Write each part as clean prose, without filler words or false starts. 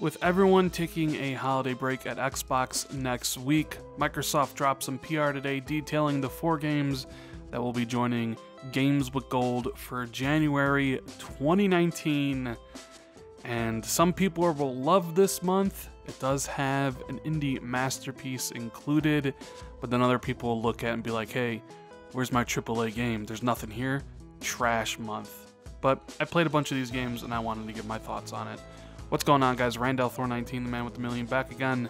With everyone taking a holiday break at Xbox next week, Microsoft dropped some PR today detailing the 4 games that will be joining Games with Gold for January 2019. And some people will love this month. It does have an indie masterpiece included, but then other people will look at it and be like, hey, where's my AAA game? There's nothing here. Trash month. But I played a bunch of these games and I wanted to give my thoughts on it. What's going on, guys? Randall Thor 19, the man with the million, back again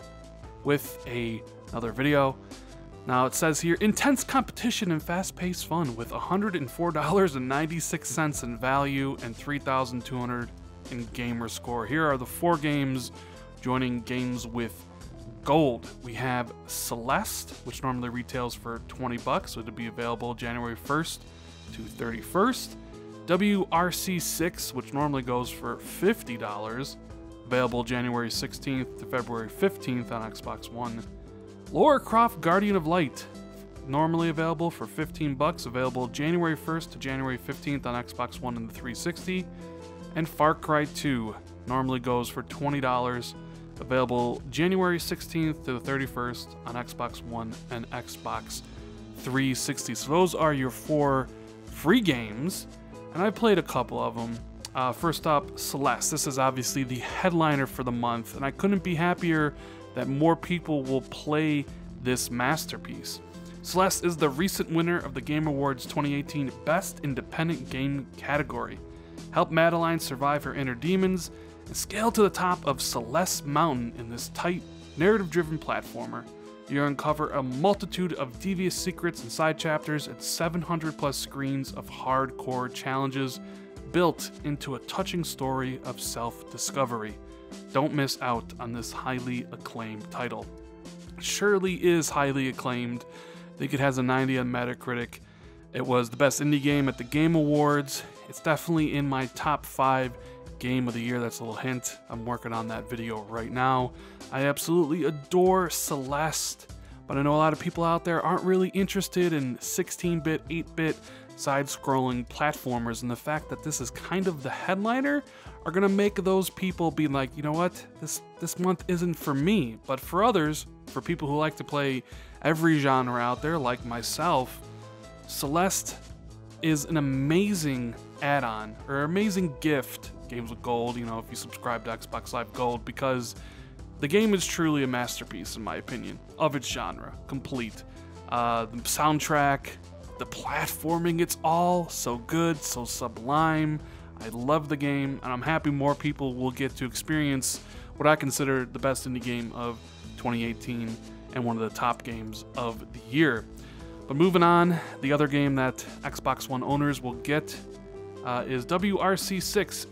with another video. Now it says here, intense competition and fast-paced fun with $104.96 in value and 3,200 in gamer score. Here are the 4 games joining Games with Gold. We have Celeste, which normally retails for $20, so it'll be available January 1st to 31st. WRC6, which normally goes for $50, available January 16th to February 15th on Xbox One. Lara Croft, Guardian of Light, normally available for $15, available January 1st to January 15th on Xbox One and the 360. And Far Cry 2 normally goes for $20, available January 16th to the 31st on Xbox One and Xbox 360. So those are your 4 free games, and I played a couple of them. First up, Celeste. This is obviously the headliner for the month, and I couldn't be happier that more people will play this masterpiece. Celeste is the recent winner of the Game Awards 2018 Best Independent Game category. Help Madeline survive her inner demons and scale to the top of Celeste Mountain in this tight, narrative-driven platformer. You uncover a multitude of devious secrets and side chapters and 700+ screens of hardcore challenges built into a touching story of self-discovery. Don't miss out on this highly acclaimed title. It surely is highly acclaimed. I think it has a 90 on Metacritic. It was the best indie game at the Game Awards. It's definitely in my top 5 game of the year. That's a little hint. I'm working on that video right now. I absolutely adore Celeste, but I know a lot of people out there aren't really interested in 16-bit, 8-bit side-scrolling platformers, and the fact that this is kind of the headliner are gonna make those people be like, you know what, this month isn't for me. But for others, for people who like to play every genre out there, like myself, Celeste is an amazing add-on, or amazing gift, Games with Gold, you know, if you subscribe to Xbox Live Gold, because the game is truly a masterpiece, in my opinion, of its genre, complete. The soundtrack, the platforming, it's all so good, so sublime. I love the game, and I'm happy more people will get to experience what I consider the best indie game of 2018 and one of the top games of the year. But moving on, the other game that Xbox One owners will get is WRC6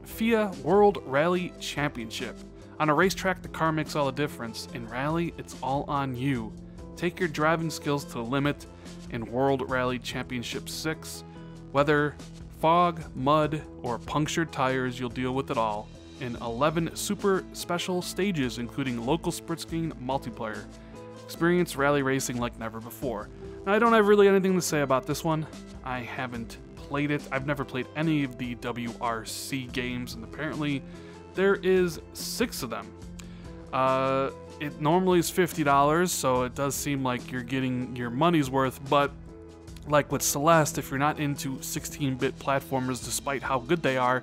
FIA World Rally Championship. On a racetrack, the car makes all the difference. In Rally, it's all on you. Take your driving skills to the limit in World Rally Championship 6. Whether fog, mud, or punctured tires, you'll deal with it all in 11 super special stages, including local split screen multiplayer. Experience rally racing like never before. Now, I don't have really anything to say about this one. I haven't played it. I've never played any of the WRC games, and apparently there is 6 of them. It normally is $50, so it does seem like you're getting your money's worth, but like with Celeste, if you're not into 16-bit platformers, despite how good they are,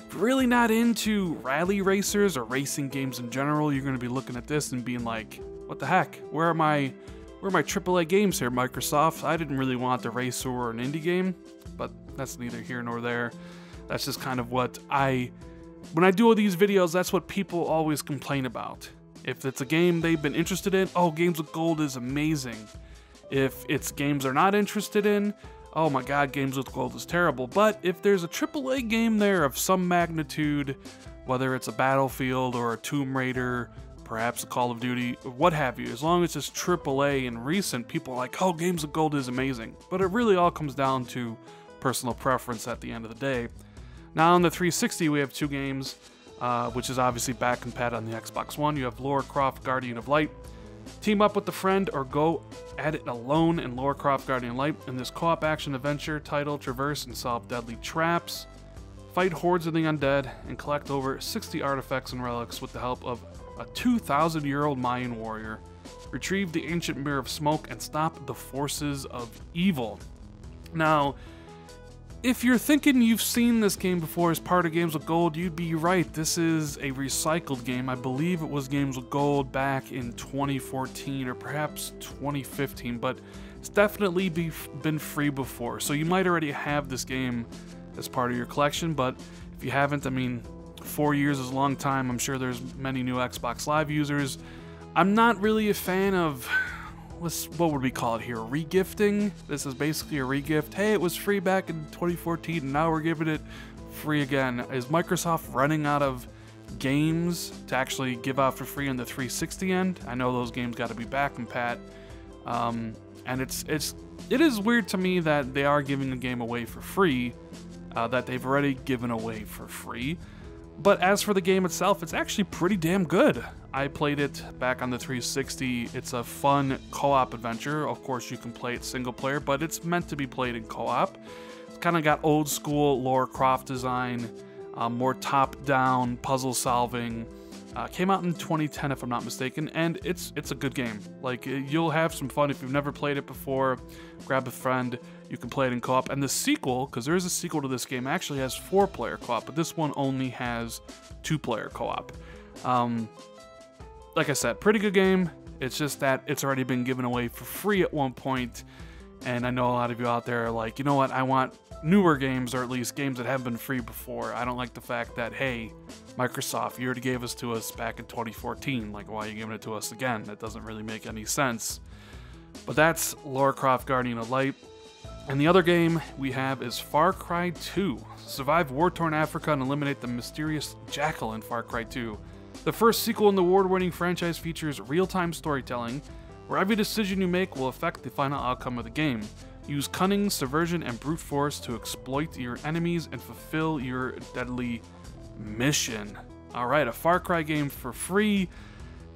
if you're really not into rally racers or racing games in general, you're going to be looking at this and being like, what the heck? Where are my AAA games here, Microsoft? I didn't really want a racer or an indie game, but that's neither here nor there. That's just kind of what when I do all these videos, that's what people always complain about. If it's a game they've been interested in, oh, Games with Gold is amazing. If it's games they're not interested in, oh my god, Games with Gold is terrible. But if there's a AAA game there of some magnitude, whether it's a Battlefield or a Tomb Raider, perhaps a Call of Duty, what have you, as long as it's AAA and recent, people are like, oh, Games with Gold is amazing. But it really all comes down to personal preference at the end of the day. Now on the 360, we have 2 games, which is obviously back compat on the Xbox One. You have Lara Croft, Guardian of Light. Team up with a friend or go at it alone in Lara Croft, Guardian of Light in this co-op action adventure titled Traverse and Solve Deadly Traps. fight hordes of the undead, and collect over 60 artifacts and relics with the help of a 2,000-year-old Mayan warrior. Retrieve the ancient mirror of smoke and stop the forces of evil. Now, if you're thinking you've seen this game before as part of Games with Gold, you'd be right. This is a recycled game. I believe it was Games with Gold back in 2014 or perhaps 2015, but it's definitely been free before. So you might already have this game as part of your collection, but if you haven't, I mean, 4 years is a long time. I'm sure there's many new Xbox Live users. I'm not really a fan of, what would we call it here, regifting? This is basically a regift. Hey, it was free back in 2014 and now we're giving it free again. Is Microsoft running out of games to actually give out for free on the 360 end? I know those games got to be back and pat. And it is weird to me that they are giving a game away for free, that they've already given away for free. But as for the game itself, it's actually pretty damn good. I played it back on the 360. It's a fun co-op adventure. Of course, you can play it single player, but it's meant to be played in co-op. It's kind of got old school Lara Croft design, more top-down puzzle solving. Came out in 2010 if I'm not mistaken, and it's a good game. Like, you'll have some fun if you've never played it before. Grab a friend, you can play it in co-op. And the sequel, because there is a sequel to this game, actually has 4-player co-op, but this one only has 2-player co-op. Like I said, pretty good game. It's just that it's already been given away for free at one point, and I know a lot of you out there are like, you know what, I want newer games, or at least games that have been free before. I don't like the fact that, hey, Microsoft, you already gave this to us back in 2014, like, why are you giving it to us again? That doesn't really make any sense. But that's Lara Croft Guardian of Light. And the other game we have is Far Cry 2. Survive war-torn Africa and eliminate the mysterious Jackal in Far Cry 2. The first sequel in the award-winning franchise features real-time storytelling, where every decision you make will affect the final outcome of the game. Use cunning, subversion, and brute force to exploit your enemies and fulfill your deadly mission. Alright, a Far Cry game for free,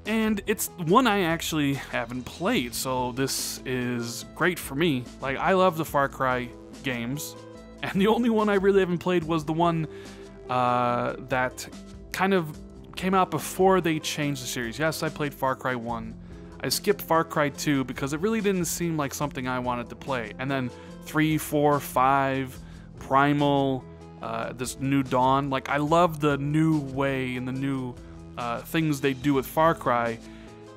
and it's one I actually haven't played, so this is great for me. Like, I love the Far Cry games, and the only one I really haven't played was the one that kind of came out before they changed the series. Yes, I played Far Cry 1. I skipped Far Cry 2 because it really didn't seem like something I wanted to play. And then 3, 4, 5, Primal, this New Dawn. Like, I love the new way and the new things they do with Far Cry.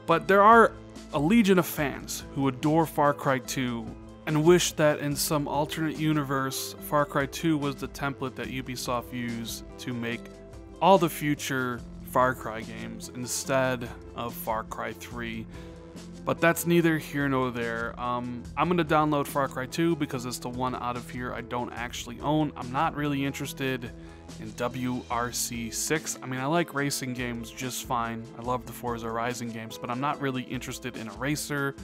But there are a legion of fans who adore Far Cry 2 and wish that in some alternate universe, Far Cry 2 was the template that Ubisoft used to make all the future Far Cry games instead of Far Cry 3. But that's neither here nor there. I'm going to download Far Cry 2 because it's the one out of here I don't actually own. I'm not really interested in WRC6. I mean, I like racing games just fine. I love the Forza Horizon games, but I'm not really interested in a racer.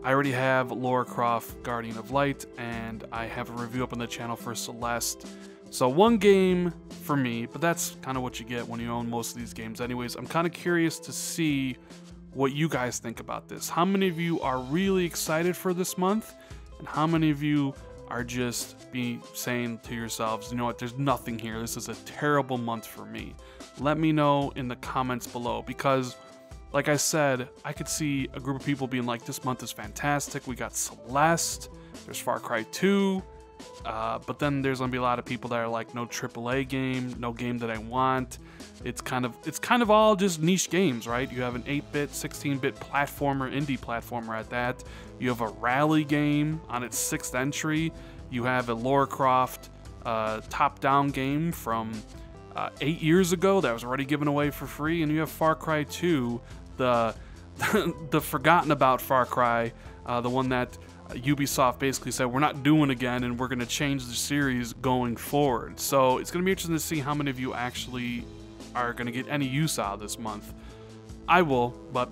I already have Lara Croft Guardian of Light, and I have a review up on the channel for Celeste. So one game for me, but that's kind of what you get when you own most of these games anyways. I'm kind of curious to see what you guys think about this. How many of you are really excited for this month? And how many of you are just saying to yourselves, you know what, there's nothing here. This is a terrible month for me. Let me know in the comments below, because like I said, I could see a group of people being like, this month is fantastic. We got Celeste, there's Far Cry 2, but then there's gonna be a lot of people that are like, no AAA game, no game that I want. It's kind of all just niche games, right? You have an 8-bit, 16-bit platformer, indie platformer at that. You have a rally game on its 6th entry. You have a Lara Croft top-down game from 8 years ago that was already given away for free, and you have Far Cry 2, the forgotten about Far Cry, the one that Ubisoft basically said we're not doing again, and we're going to change the series going forward. So it's going to be interesting to see how many of you actually are going to get any use out of this month. I will, but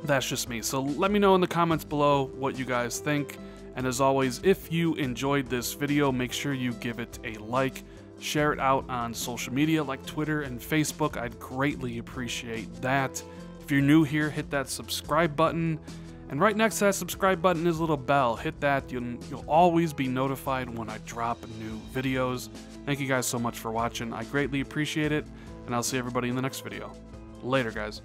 that's just me. So let me know in the comments below what you guys think. And as always, if you enjoyed this video, make sure you give it a like, share it out on social media like Twitter and Facebook. I'd greatly appreciate that. If you're new here, hit that subscribe button. And right next to that subscribe button is a little bell. Hit that. You'll always be notified when I drop new videos. Thank you guys so much for watching. I greatly appreciate it, and I'll see everybody in the next video. Later, guys.